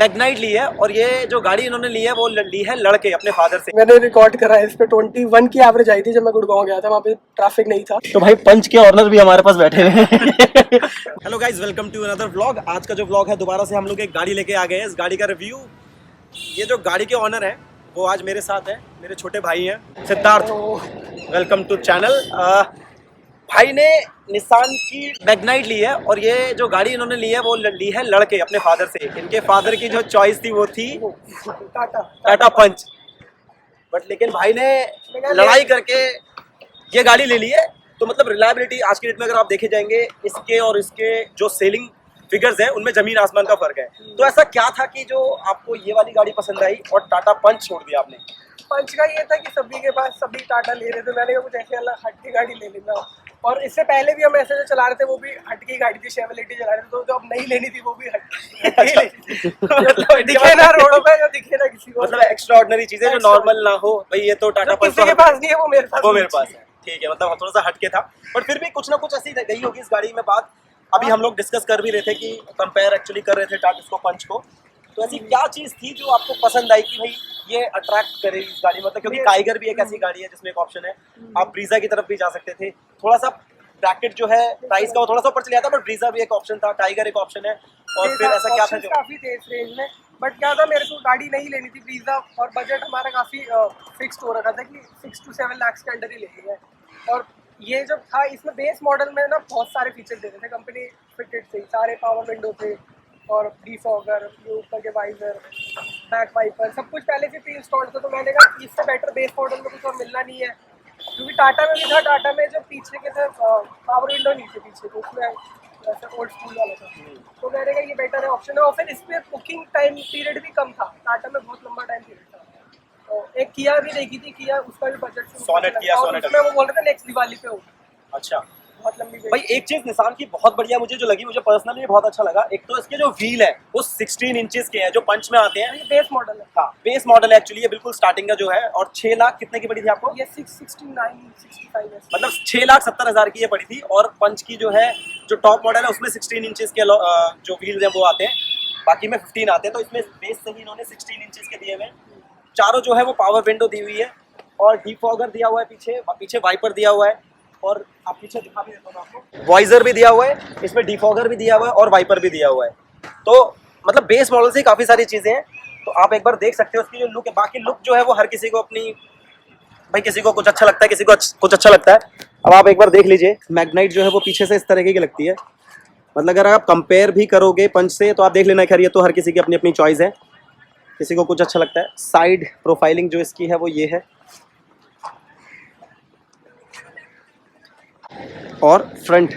Magnite ली है और ये जो गाड़ी इन्होंने ली है वो ली है लड़के अपने फादर से। मैंने रिकॉर्ड करा है इस पे 21 की एवरेज आई थी जब मैं गुड़गांव गया था, वहाँ पे ट्रैफिक नहीं था। तो भाई पंच के ऑनर भी हमारे पास बैठे हुए हैं। Hello guys, welcome to another vlog. आज का जो व्लॉग है दोबारा से हम लोग एक गाड़ी लेके आ गए हैं। इस गाड़ी का रिव्यू, ये जो गाड़ी के ऑनर है वो आज मेरे साथ है, मेरे छोटे भाई हैं सिद्धार्थ। Welcome to channel. भाई ने निसान की मैग्नाइट ली है और ये जो गाड़ी इन्होंने ली है वो ली है लड़के अपने फादर से। इनके फादर की जो चॉइस थी वो थी टाटा पंच, बट लेकिन भाई ने लड़ाई करके ये गाड़ी ले ली है। तो मतलब रिलायबिलिटी आज की डेट में अगर आप देखे जाएंगे, इसके और इसके जो सेलिंग फिगर्स हैं उनमें जमीन आसमान का फर्क है। तो ऐसा क्या था कि जो आपको ये वाली गाड़ी पसंद आई और टाटा पंच छोड़ दिया आपने? पंच का ये था कि सभी के पास सभी टाटा ले रहे थे, मैंने कहा कुछ ऐसे अलग हट की गाड़ी ले लेना। और इससे पहले भी हम ऐसे जो चला रहे थे वो भी हट की गाड़ी थी, शेवलेटी चला रहे थे, तो जो अब नहीं लेनी थी वो भी दिखे ना रोडों पे, जो दिखे ना किसी को, मतलब एक्स्ट्रा ऑर्डिनरी चीजें जो नॉर्मल ना हो। भाई ये तो टाटा पंच के पास नहीं है, वो मेरे पास है। ठीक है, मतलब थोड़ा सा हटके था, बट फिर भी कुछ ना कुछ ऐसी गई होगी इस गाड़ी में बात। अभी हम लोग डिस्कस कर भी रहे थे कि कंपेयर एक्चुअली कर रहे थे टाटा को पंच को। तो ऐसी क्या चीज़ थी जो आपको पसंद आई कि भाई ये अट्रैक्ट करे इस गाड़ी, मतलब क्योंकि टाइगर भी एक ऐसी गाड़ी है जिसमें एक ऑप्शन है, आप ब्रीजा की तरफ भी जा सकते थे। थोड़ा सा ब्रैकेट जो है प्राइस का वो थोड़ा सा ऊपर चले जाता, बट ब्रीजा भी एक ऑप्शन था, टाइगर एक ऑप्शन है। और फिर ऐसा क्या था जो काफी तेज रेंज में, बट क्या था मेरे को गाड़ी नहीं लेनी थी ब्रीजा, और बजट हमारा काफी फिक्स्ड हो रखा था कि 6 to 7 लाख के अंडर ही लेनी है। और ये जो था इसमें बेस मॉडल में ना बहुत सारे फीचर दे रहे थे कंपनी, फिटेड थे, सारे पावर विंडो थे और डिफॉगर, ऊपर के वाइजर, बैक वाइपर, सब कुछ पहले से प्री इंस्टॉल्ड था। तो मैंने कहा इससे बेटर बेस मॉडल में कुछ और मिलना नहीं है, क्योंकि टाटा में भी था, टाटा में जो पीछे के थे पावर विंडो नहीं थे पीछे, तो उसमें ऐसा ओल्ड स्कूल वाला था। तो मैंने कहा ये बेटर है ऑप्शन है। और फिर इस पर बुकिंग टाइम पीरियड भी कम था, टाटा में बहुत लंबा टाइम पीरियड था। तो एक किया भी देखी थी, किया उसका भी बजट सोनेट किया, सोनेट उसमें वो बोल रहे थे नेक्स्ट दिवाली पे होगा। अच्छा बहुत लंबी भाई, एक चीज निसान की बहुत बढ़िया मुझे जो लगी, मुझे पर्सनली बहुत अच्छा लगा, एक तो इसके जो व्हील है वो 16 इंचेस के हैं जो पंच में आते हैं। ये बेस मॉडल है। हाँ, बेस मॉडल है एक्चुअली, ये बिल्कुल स्टार्टिंग का जो है। और 6 लाख कितने की पड़ी थी आपको? ये 669-65 है, मतलब 6,70,000 की ये पड़ी थी। और पंच की जो है जो टॉप मॉडल है उसमें 16 इंचेस के जो व्हील्स हैं वो आते हैं, बाकी में 15 आते हैं। तो इसमें बेस से ही इन्होंने 16 इंचेस के दिए हुए हैं। चारों जो है वो पावर विंडो दी हुई है और डिफॉगर दिया हुआ है, पीछे वाइपर दिया हुआ है। और आप पीछे दिखा भी देता हूँ आपको, वाइजर भी दिया हुआ है, इसमें डिफॉगर भी दिया हुआ है और वाइपर भी दिया हुआ है। तो मतलब बेस मॉडल से काफ़ी सारी चीज़ें हैं, तो आप एक बार देख सकते हो उसकी जो लुक है। बाकी लुक जो है वो हर किसी को अपनी, भाई किसी को कुछ अच्छा लगता है, किसी को कुछ अच्छा लगता है। अब आप एक बार देख लीजिए, मैग्नाइट जो है वो पीछे से इस तरीके की लगती है। मतलब अगर आप कंपेयर भी करोगे पंच से तो आप देख लेना, खैर ये तो हर किसी की अपनी अपनी चॉइस है, किसी को कुछ अच्छा लगता है। साइड प्रोफाइलिंग जो इसकी है वो ये है, और फ्रंट,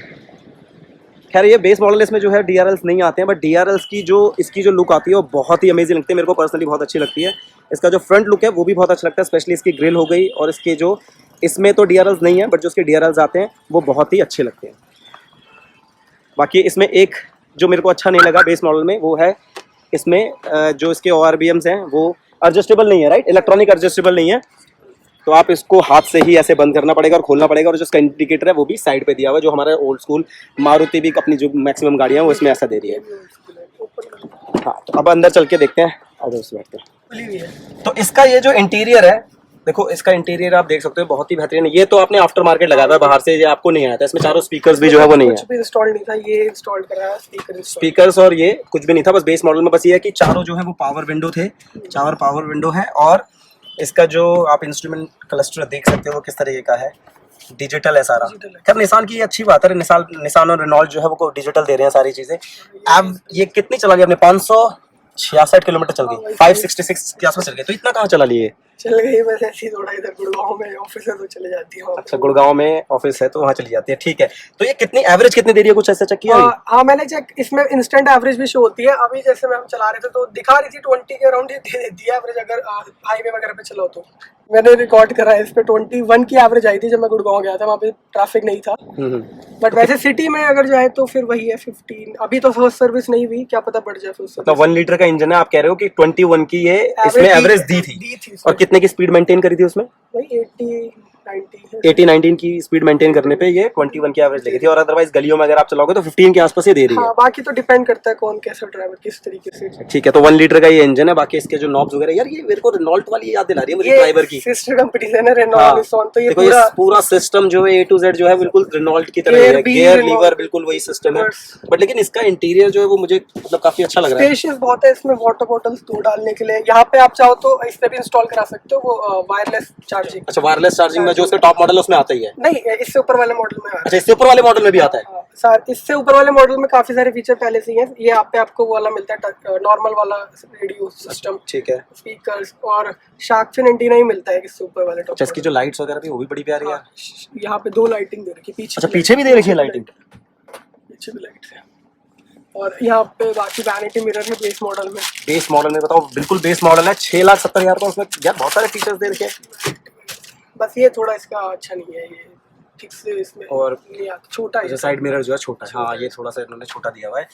खैर ये बेस मॉडल इसमें जो है DRLs नहीं आते हैं, बट DRLs की जो इसकी जो लुक आती है वो बहुत ही अमेजिंग लगती है, मेरे को पर्सनली बहुत अच्छी लगती है। इसका जो फ्रंट लुक है वो भी बहुत अच्छा लगता है, स्पेशली इसकी ग्रिल हो गई, और इसके जो इसमें तो DRLs नहीं है बट जो इसके DRLs आते हैं वो बहुत ही अच्छे लगते हैं। बाकी इसमें एक जो मेरे को अच्छा नहीं लगा बेस मॉडल में वो है, इसमें जो इसके ORBMs हैं वो एडजस्टेबल नहीं है, राइट, इलेक्ट्रॉनिक एडजस्टेबल नहीं है। तो आप इसको हाथ से ही ऐसे बंद करना पड़ेगा और खोलना पड़ेगा। और जो इसका इंडिकेटर है वो भी साइड पे दिया हुआ है, जो हमारा ओल्ड स्कूल मारुति भी अपनी जो मैक्सिमम गाड़ियां हैं वो इसमें ऐसा दे रही है। हाँ, तो अब अंदर चल के देखते हैं, और उसमें बैठते हैं। तो इसका ये जो इंटीरियर है, देखो इसका इंटीरियर आप देख सकते हो बहुत ही बेहतरीन है। ये तो आपने आफ्टर मार्केट लगाया हुआ है, बाहर से ये आपको नहीं आया था। इसमें चारों स्पीकर्स भी जो है वो नहीं है, कुछ भी इंस्टॉल नहीं था, ये इंस्टॉल करा स्पीकर्स और ये कुछ भी नहीं था। बस बेस मॉडल में बस ये है कि चारों जो है वो पावर विंडो थे, चार पावर विंडो है। और इसका जो आप इंस्ट्रूमेंट क्लस्टर देख सकते हो वो किस तरीके का है, डिजिटल है सारा। खैर निसान की ये अच्छी बात है, निसान और रेनॉल्ट जो है वो डिजिटल दे रहे हैं सारी चीजें। अब ये कितनी चला गई अपने 566 किलोमीटर चल गई, 566 के आसपास चल गई। तो इतना कहाँ चला लिए? चल गई बस ऐसी, थोड़ा इधर गुड़गांव में ऑफिस है तो चले जाती है। अच्छा, गुड़गांव में ऑफिस है तो वहाँ चली जाती है, ठीक है। तो ये कितनी एवरेज कितनी दे रही है, कुछ ऐसा चेक किया? हाँ मैंने चेक, इसमें इंस्टेंट एवरेज भी शो होती है। अभी जैसे मैं हम चला रहे थे तो दिखा रही थी 20 के अराउंड दे देती है एवरेज, अगर हाईवे वगैरह पे चलो तो। मैंने रिकॉर्ड करा है इस पे 21 की एवरेज आई थी जब मैं गुड़गांव गया था, वहाँ पे ट्रैफिक नहीं था। बट वैसे सिटी में अगर जाए तो फिर वही है 15। अभी तो फर्स्ट सर्विस नहीं हुई, क्या पता बढ़ जाए फिर उससे। तो 1 लीटर का इंजन है, आप कह रहे हो कि 21 की ये इसमें एवरेज दी थी। और कितने की स्पीड मेंटेन करी थी उसमें? वही 80 90 80-19 की स्पीड मेंटेन करने पे ये 21 की एवरेज लगी थी, और अदरवाइज गलियों में अगर आप चलाओगे तो 15 के आसपास ही दे रही है। हाँ, बाकी तो डिपेंड करता है कौन कैसा ड्राइवर किस तरीके से। ठीक है, तो 1 लीटर का ये इंजन है। बाकी इसके जो नॉब्स वगैरह, यार ये मेरे को रेनॉल्ट वाली याद दिला रही है मुझे ड्राइवर की। सिस्टर कंपनी है ना हाँ, रेनॉल्ट निसॉन, तो ये देखो ये पूरा सिस्टम जो है A to Z जो है बिल्कुल रेनॉल्ट की तरह है, गियर लीवर बिल्कुल वही सिस्टम है। बट लेकिन इसका इंटीरियर जो है वो मुझे मतलब काफी अच्छा लग रहा है। स्पेशियस बहुत है, इसमें वाटर बॉटल्स 2 डालने के लिए। यहाँ पे आप चाहो तो इस पे भी इंस्टॉल करा सकते हो वो वायरलेस चार्जिंग। अच्छा, वायरलेस चार्जिंग में जो उसका टॉप मॉडल है उसमें आता ही है? नहीं, इससे ऊपर वाले मॉडल में आता है। अच्छा, इससे ऊपर वाले मॉडल में भी आता है? सर, इससे ऊपर वाले मॉडल में काफी सारे फीचर पहले से ही हैं। ये आप पे आपको वो वाला मिलता है नॉर्मल वाला रेडियो सिस्टम, ठीक है, स्पीकर्स, और शार्क फिन एंटीना ही मिलता है इससे ऊपर वाले टॉप। अच्छा, इसकी जो लाइट्स वगैरह भी वो भी बड़ी प्यारी है। यहाँ पे 2 लाइटिंग दे रखी है पीछे। अच्छा, पीछे भी दे रखी है लाइटिंग? पीछे भी लाइट्स है। और यहाँ पे बाकी वैनिटी मिरर है बेस मॉडल में। बेस मॉडल में बताओ, बिल्कुल बेस मॉडल है, 6,70,000 का। उसमें यार बहुत सारे फीचर्स दे रखे हैं। बस ये थोड़ा इसका अच्छा नहीं है, ये ठीक से इसमें और छोटा है। साइड मिरर जो है छोटा है। हाँ, ये थोड़ा सा इन्होंने छोटा दिया हुआ है।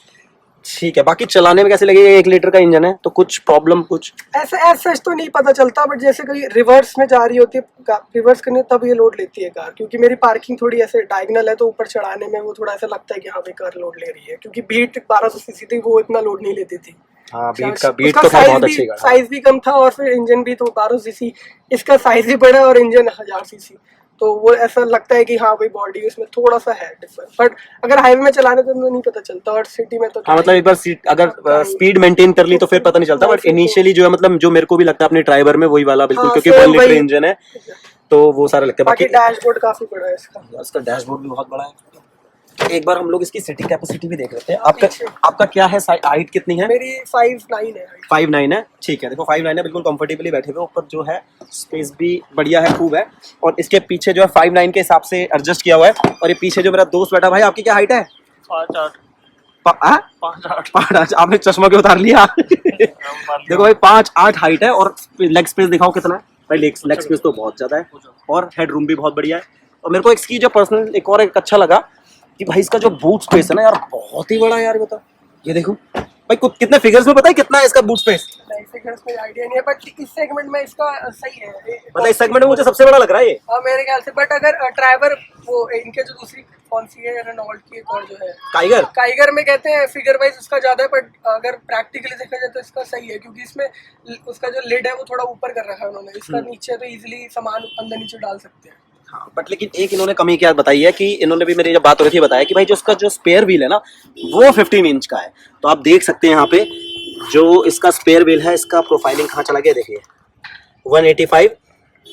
ठीक है, बाकी चलाने में कैसे लगेगा? 1 लीटर का इंजन है तो कुछ प्रॉब्लम कुछ ऐसा सच तो नहीं पता चलता, बट जैसे कहीं रिवर्स में जा रही होती है, रिवर्स करने तब ये लोड लेती है कार। क्योंकि मेरी पार्किंग थोड़ी ऐसे डायगनल है, तो ऊपर चढ़ाने में वो थोड़ा ऐसा लगता है कि हाँ भाई कार लोड ले रही है। क्योंकि बीट 1200 सीसी थी, वो इतना लोड नहीं लेती थी। हाँ, बीट तो बहुत अच्छी गाड़ी। साइज भी कम था और फिर इंजन भी तो 1200 सीसी, इसका साइज भी बड़ा और इंजन 1000 सीसी, तो वो ऐसा लगता है कि हाँ भाई बॉडी उसमें थोड़ा सा है डिफरेंस। बट अगर हाईवे में चलाने तो नहीं पता चलता, और सिटी में तो हाँ, मतलब एक बार अगर स्पीड मेंटेन कर ली तो फिर पता नहीं चलता। बट इनिशियली जो है मतलब जो मेरे को भी लगता है अपने ड्राइवर में वही वाला बिल्कुल, क्योंकि 1 लीटर इंजन है तो वो सारे लगते हैं। बाकी डैशबोर्ड काफी बड़ा है इसका डैशबोर्ड भी बहुत बड़ा है। एक बार हम लोग इसकी सीटिंग कैपेसिटी भी देख लेते हैं। आपका क्या है, हाइट कितनी है? मेरी 5'9" है। 5'9" है, ठीक है। देखो 5'9" है, बिल्कुल कंफर्टेबली बैठे हुए। ऊपर जो है स्पेस भी बढ़िया है, खूब है। और इसके पीछे जो है 5'9" के हिसाब से एडजस्ट किया हुआ है। और ये पीछे जो मेरा दोस्त बैठा, भाई आपकी क्या हाइट है? 5'8". आपने चश्मा क्यों उतार लिया? देखो भाई 5'8" हाइट है। और लेग स्पेस दिखाओ कितना है भाई। लेग स्पेस तो बहुत ज्यादा है, और हेड रूम भी बहुत बढ़िया है। और मेरे को इसकी जो पर्सनल एक अच्छा लगा कि भाई इसका जो बूट स्पेस है ना यार, बहुत ही बड़ा है यार। बता, ये देखो भाई, कितने फिगर्स में पता है कितना है इसका बूट स्पेस? फिगर्स में आइडिया नहीं है, बट इस सेगमेंट में इसका सही है। मतलब इस सेगमेंट में मुझे सबसे बड़ा लग रहा है ये। हाँ, मेरे ख्याल से। बट अगर ड्राइवर वो इनके जो दूसरी कौन सी है रेनॉल्ट की, एक और जो है काइगर में कहते हैं फिगर वाइज उसका ज्यादा है, बट अगर प्रैक्टिकली देखा जाए तो इसका सही है। क्योंकि इसमें उसका जो लिड है वो थोड़ा ऊपर कर रखा है उन्होंने, इसका नीचे तो इजीली सामान अंदर नीचे डाल सकते हैं। हाँ, बट लेकिन एक इन्होंने कमी क्या बताई है कि इन्होंने भी मेरी जब बात हो रही थी बताया कि भाई जो उसका जो स्पेयर व्हील है ना वो 15 इंच का है। तो आप देख सकते हैं यहाँ पे जो इसका स्पेयर व्हील है, इसका प्रोफाइलिंग कहाँ चला गया देखिए, 185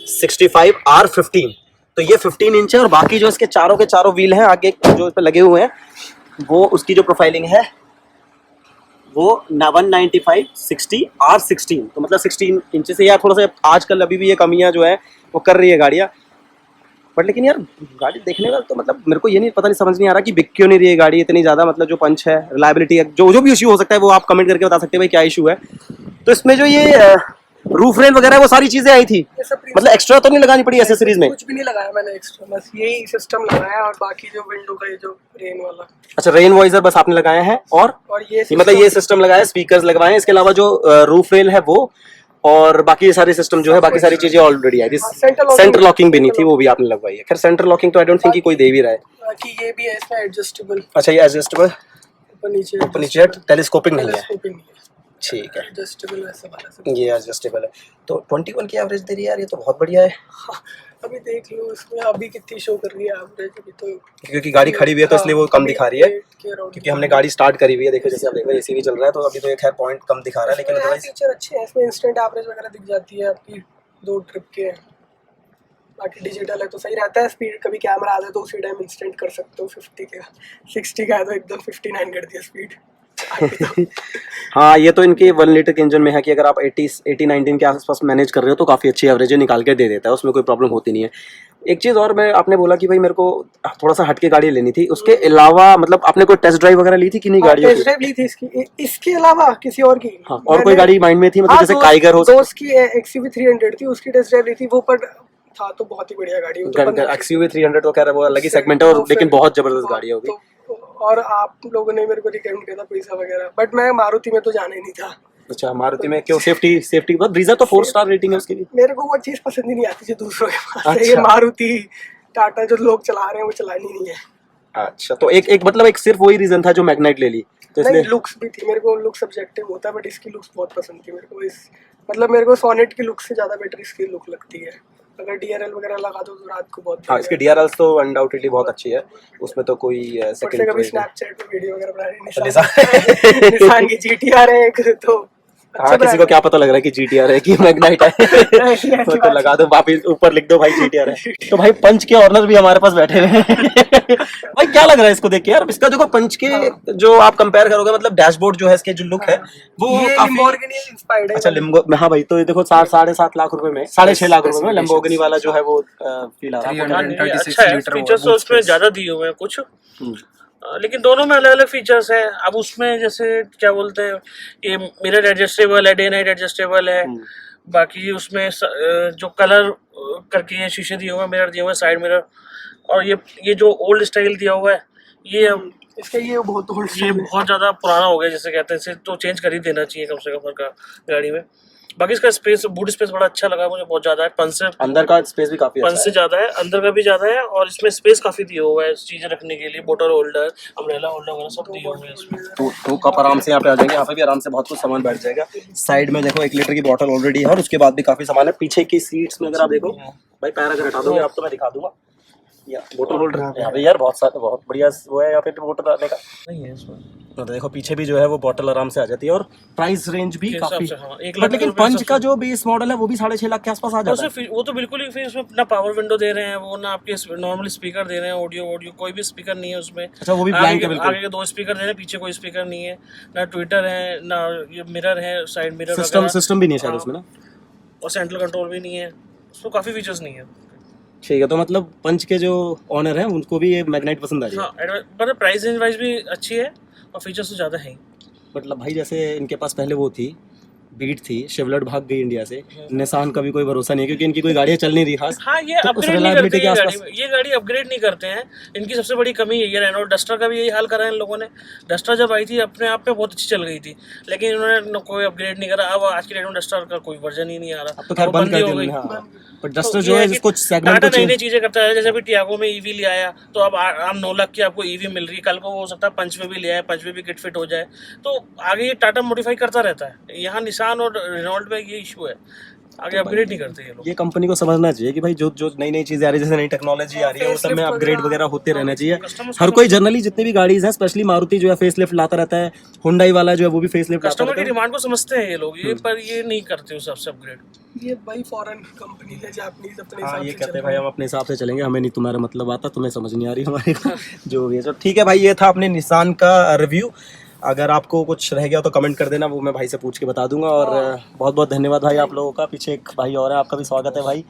65 R15। तो ये 15 इंच है। और बाकी जो इसके चारों के चारों व्हील हैं आगे जो इस पर लगे हुए हैं, वो उसकी जो प्रोफाइलिंग है वो 195 60 R16। तो मतलब 16 इंच से यार थोड़ा सा आजकल अभी भी ये कमियां जो है वो कर रही है गाड़ियाँ। बट लेकिन यार गाड़ी देखने का तो मतलब मेरे को ये नहीं पता, नहीं समझ नहीं आ रहा कि बिक क्यों नहीं रही है गाड़ी इतनी ज़्यादा। मतलब जो पंच है, रिलायबिलिटी है, जो भी इशू हो सकता है वो आप कमेंट करके बता सकते हैं भाई क्या इशू है। तो इसमें जो ये रूफ रेन वगैरह वो सारी चीज़ें आई थी, मतलब एक्स्ट्रा तो नहीं लगानी पड़ी एसेसरीज में? कुछ भी नहीं लगाया मैंने एक्स्ट्रा, बस यही सिस्टम लगाया। और बाकी जो विंडो का ये जो रेन वाला, अच्छा रेन वॉइजर बस आपने लगाया है। और ये मतलब ये सिस्टम लगाया, स्पीकर्स लगवाए हैं। इसके अलावा जो रूफ रेल है वो, और बाकी सारे सिस्टम जो है, बाकी सारी चीजें ऑलरेडी है। सेंटर लॉकिंग भी नहीं थी, वो भी आपने लगवाई है। खैर सेंटर लॉकिंग तो आई डोंट थिंक कि कोई दे भी रहा है। कि ये भी है इसमें एडजस्टेबल। अच्छा, ये एडजस्टेबल ऊपर नीचे टेलीस्कोपिंग नहीं है, ठीक है। एडजस्टेबल ऐसा वाला ये एडजस्टेबल है। तो 21 की एवरेज दे रही है यार, ये तो बहुत बढ़िया है। अभी देख लो इसमें अभी कितनी शो कर रही है एवरेज। अभी तो क्योंकि गाड़ी खड़ी हुई है तो इसलिए वो कम दिखा रही है, क्योंकि हमने गाड़ी स्टार्ट करी हुई है। देखो जैसे आप देखो एसी भी चल रहा है, तो अभी तो एक है पॉइंट कम दिखा रहा है। लेकिन अदरवाइज फीचर अच्छे हैं इसमें, इंस्टेंट एवरेज वगैरह दिख जाती है आपकी 2 ट्रिप के। बाकी डिजिटल है तो सही रहता है। स्पीड कभी कैमरा आ जाए तो उसी टाइम इंस्टेंट कर सकते हो। 50 का 60 का है तो एकदम 59 कर दिया स्पीड। हाँ, ये तो इनके 1 लीटर के इंजन में है कि अगर आप 80-19 के आसपास मैनेज कर रहे हो तो काफ़ी अच्छी एवरेज निकाल के दे देता है, उसमें कोई प्रॉब्लम होती नहीं है। एक चीज़ और, मैं आपने बोला कि भाई मेरे को थोड़ा सा हटके गाड़ी लेनी थी, उसके अलावा मतलब आपने कोई टेस्ट ड्राइव वगैरह ली थी कि नहीं गाड़ियों की? टेस्ट ड्राइव ली थी इसके अलावा किसी और की? हाँ, और कोई गाड़ी माइंड में थी मतलब जैसे काइगर हो? दोस्त की XUV 300 थी, उसकी टेस्ट ड्राइव ली थी वो, पर था तो बहुत ही बढ़िया गाड़ी। XUV 300 तो कह रहा है वो अलग ही सेगमेंट है, और लेकिन बहुत जबरदस्त गाड़ी होगी। और आप लोगों ने मेरे को रिकमेंड किया था पैसा वगैरह, बट मैं मारुति में तो जाना ही नहीं था। अच्छा, मारुति में क्यों? सेफ्टी मतलब ब्रीजा तो 4 स्टार रेटिंग है उसकी भी। मेरे को वो चीज़ पसंद ही नहीं आती जो दूसरों के पास है। अच्छा। ये मारुति टाटा जो लोग चला रहे हैं वो चलानी नहीं है। अच्छा, तो एक मतलब एक सिर्फ वही रीजन था जो मैग्नाइट ले ली, तो नहीं, इसलिए लुक्स भी थी। मेरे को लुक सब्जेक्टिव होता है, बट इसकी लुक्स बहुत पसंद थी मेरे को। इस मतलब मेरे को सोनेट की लुक से ज़्यादा बेटर इसकी लुक लगती है। अगर डीआरएल वगैरह लगा दो तो रात को बहुत हाँ, इसकी डीआरएल्स तो अनडाउटेडली बहुत अच्छी है, उसमें तो कोई ऊपर से सेकंड कभी नहीं। स्नैपचैट पे वीडियो वगैरह बना रहे निशान। हैं। निशान की जीटीआर है एक, तो हाँ, किसी को क्या पता लग रहा है कि जीटीआर है कि मैग्नाइट है। ऐसी तो बात लगा दो, वापिस ऊपर लिख दो भाई जीटीआर है। तो भाई पंच के ऑनर भी हमारे पास बैठे हुए हैं। भाई क्या लग रहा है इसको देख के यार? इसका देखो पंच के जो आप कंपेयर करोगे, मतलब डैशबोर्ड जो है इसके जो लुक है वो ये काफी Lamborghini इंस्पायर्ड है। अच्छा लिम्बो। हाँ भाई, तो ये देखो 7.5 लाख रुपए में 6.5 लाख रुपए में लैम्बोर्गिनी वाला जो है वो फील आ रहा है। 336 अच्छा है, लीटर फीचर्स तो उसमें ज्यादा दिए हुए हैं कुछ, लेकिन दोनों में अलग अलग फीचर्स हैं। अब उसमें जैसे क्या बोलते हैं, ये मिरर एडजस्टेबल है, डे नाइट एडजस्टेबल है। बाकी उसमें जो कलर करके ये शीशे दिए हुए हैं, मिरर दिए हुए हैं, साइड मिरर। और ये जो ओल्ड स्टाइल दिया हुआ है, ये इसका ये बहुत ओल्ड ये बहुत ज्यादा पुराना हो गया जैसे कहते हैं, इसे तो चेंज कर ही देना चाहिए कम से कम का गाड़ी में। बाकी इसका स्पेस, बूट स्पेस बड़ा अच्छा लगा मुझे, बहुत ज्यादा है। अंदर का स्पेस भी काफी अच्छा पंच से है। ज्यादा है, अंदर का भी ज्यादा है, और इसमें स्पेस काफी दिया हुआ है चीजें रखने के लिए, बोतल होल्डर, अम्ब्रेला होल्डर वगैरह सब दिए हुए हैं इसमें। तो कप आराम से यहाँ पे आ जाएंगे, यहाँ पे भी आराम से बहुत कुछ सामान बैठ जाएगा। साइड में देखो 1 लीटर की बोतल ऑलरेडी है, और उसके बाद भी काफी सामान है। पीछे की सीट्स में अगर आप देखो भाई, पैर अगर हटा दोगे आप तो मैं दिखा दूंगा। या बोतल होल्डर यहाँ पे यार बहुत बढ़िया वो है यहाँ पे बोतल डालने का। नहीं है इसमें, तो देखो पीछे भी जो है वो बोतल आराम से आ जाती है, और प्राइस रेंज भी के हिसाब काफी। से, हाँ, 1 बट लाख लेकिन रुपए पंच सब- का जो बेस मॉडल है वो भी 6.5 लाख के आसपास आ जाता है। वो तो बिल्कुल ही, फिर उसमें ना पावर विंडो दे रहे हैं वो, ना आपके नॉर्मल स्पीकर दे रहे हैं, ऑडियो कोई भी स्पीकर नहीं है उसमें। अच्छा, वो भी ब्लैंक है बिल्कुल। आगे के 2 स्पीकर दे रहे हैं, पीछे कोई स्पीकर नहीं है, ना ट्विटर है, ना ये मिरर है, साइड मिरर सिस्टम भी नहीं है शायद हाँ। उसमें ना। और सेंट्रल कंट्रोल भी नहीं है, उसको काफी फीचर्स नहीं है। ठीक है, तो मतलब पंच के जो ऑनर हैं उनको भी ये मैग्नाइट पसंद आ जाएगा। हाँ, पर प्राइस रेंज वाइज भी अच्छी है और फीचर्स तो ज़्यादा है। मतलब भाई जैसे इनके पास पहले वो थी, बीट थी, शेवलेट भाग गई इंडिया से। निसान का भी कोई भरोसा नहीं है क्योंकि इनकी कोई गाड़ियाँ चल नहीं रही खास। हाँ, ये तो उस अपग्रेड नहीं reliability करते के ये आसपास- गाड़ी, ये गाड़ी अपग्रेड नहीं करते हैं। इनकी सबसे बड़ी कमी यही है। रेनो डस्टर का भी यही हाल करा है इन लोगों ने। डस्टर जब आई थी अपने आप में बहुत अच्छी चल गई थी, लेकिन इन्होंने कोई अपग्रेड नहीं करा। अब आज की डेट में डस्टर का कोई वर्जन ही नहीं आ रहा। अब तो खैर वो बंद कर हो दिया गई। उन्होंने, हाँ। पर तो डस्टर ये जो है कि जिसको सेगमेंट टाटा को नई नई चीजें करता है। जैसे अभी टियागो में ईवी ले आया, तो अब आम 9 लाख की आपको ईवी मिल रही है। कल को हो सकता है पंच में भी ले आए, पंच में भी किट फिट हो जाए। तो आगे ये टाटा मॉडिफाई करता रहता है। यहाँ निशान और रेनॉल्ट में ये इशू है, आगे अपग्रेड नहीं करते ये लोग। ये कंपनी को समझना चाहिए कि भाई जो जो नई नई चीजें आ रही है, जैसे नई टेक्नोलॉजी आ रही है, वो सब में अपग्रेड वगैरह होते रहना चाहिए। हर कोई जनरली जितनी भी गाड़ीज हैं, स्पेशली मारुति जो है फेसलिफ्ट लाता रहता है, हुंडई वाला जो है वो भी फेसलिफ्ट लाता कस्टमर रहता की है। डिमांड को समझते हैं ये लोग, ये पर ये नहीं करते उस सबसे अपग्रेड। ये भाई फॉरेन कंपनी है, जापानीज अपने हाँ, हिसाब ये से कहते चल हैं भाई हम अपने हिसाब से चलेंगे, हमें नहीं तुम्हारा मतलब आता, तुम्हें समझ नहीं आ रही हमारे को जो भी है। तो ठीक है भाई, ये था अपने निसान का रिव्यू। अगर आपको कुछ रह गया तो कमेंट कर देना, वो मैं भाई से पूछ के बता दूंगा। और बहुत बहुत धन्यवाद भाई आप लोगों का। पीछे एक भाई और है, आपका भी स्वागत है भाई।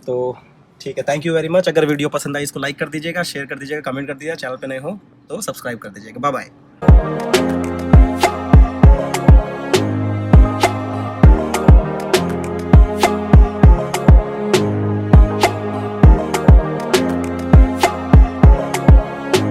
तो ठीक है, थैंक यू वेरी मच। अगर वीडियो पसंद आई इसको लाइक कर दीजिएगा, शेयर कर दीजिएगा, कमेंट कर दीजिएगा। चैनल पे नए हो तो सब्सक्राइब कर दीजिएगा। Bye bye.